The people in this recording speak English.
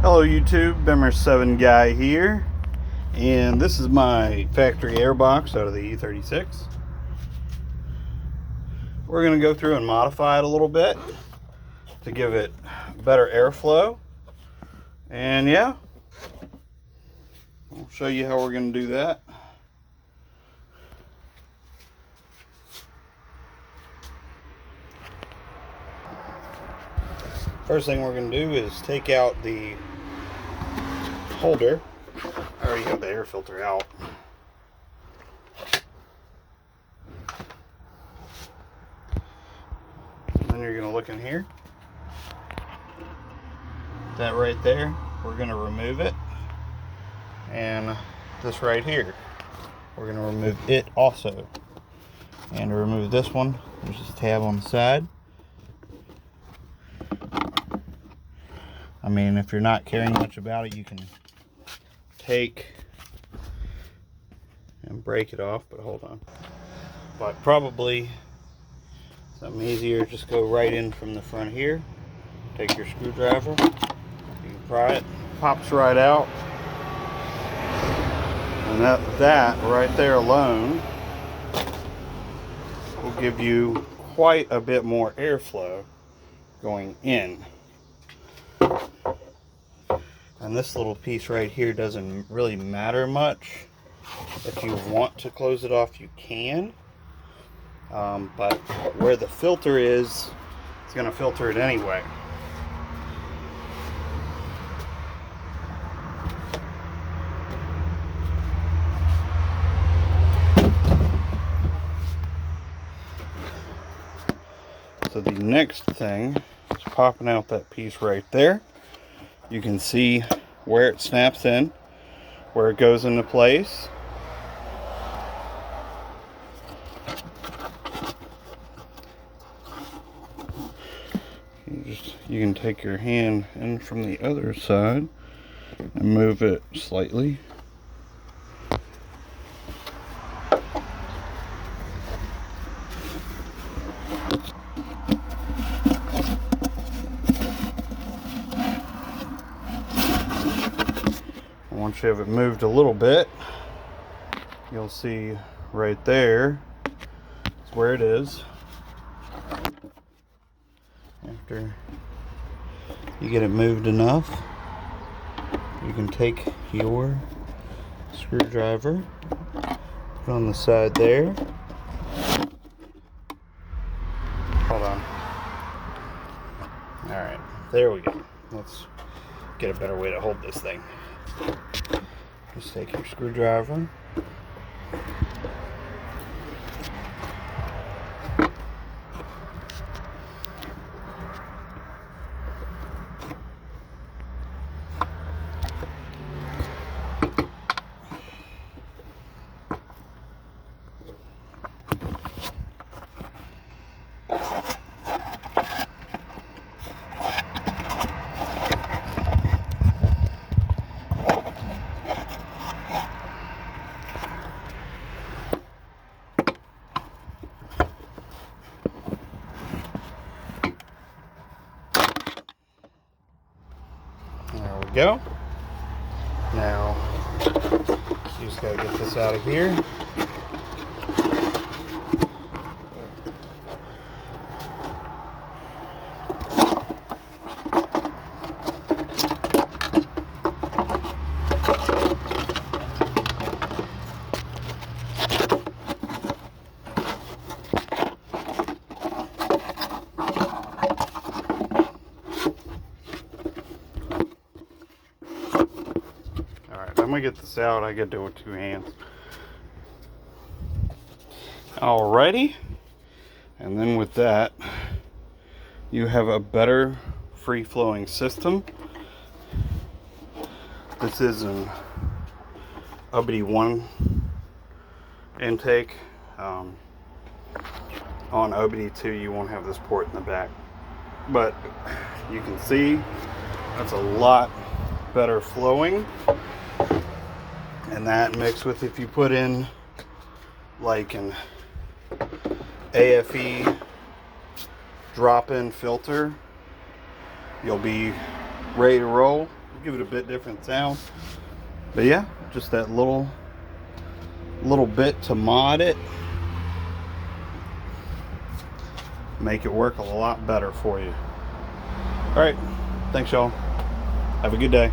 Hello YouTube, Bimmer7 guy here, and this is my factory airbox out of the E36. We're going to go through and modify it a little bit to give it better airflow, and yeah, I'll show you how we're going to do that. First thing we're going to do is take out the holder. I already have the air filter out. And then you're going to look in here. That right there, we're going to remove it. And this right here, we're going to remove it also. And to remove this one, there's this tab on the side. I mean, if you're not caring much about it, you can take and break it off, but hold on. But probably something easier, just go right in from the front here. Take your screwdriver, you can pry it, pops right out. And that right there alone will give you quite a bit more airflow going in. And this little piece right here doesn't really matter much. If you want to close it off, you can. But where the filter is, it's going to filter it anyway. So the next thing is popping out that piece right there. You can see where it snaps in, where it goes into place. You can take your hand in from the other side and move it slightly. Once you have it moved a little bit, you'll see right there is where it is. After you get it moved enough, you can take your screwdriver, put it on the side there. Hold on. Alright, there we go. Let's get a better way to hold this thing. Just take your screwdriver. There we go. Now, you just gotta get this out of here. I'm gonna get this out. I gotta do it with two hands. Alrighty, and then with that, you have a better free-flowing system. This is an OBD1 intake. On OBD2, you won't have this port in the back, but you can see that's a lot better flowing. And that mixed with, if you put in like an AFE drop-in filter, you'll be ready to roll. give it a bit different sound. But yeah, just that little bit to mod it, make it work a lot better for you. All right, thanks y'all. Have a good day.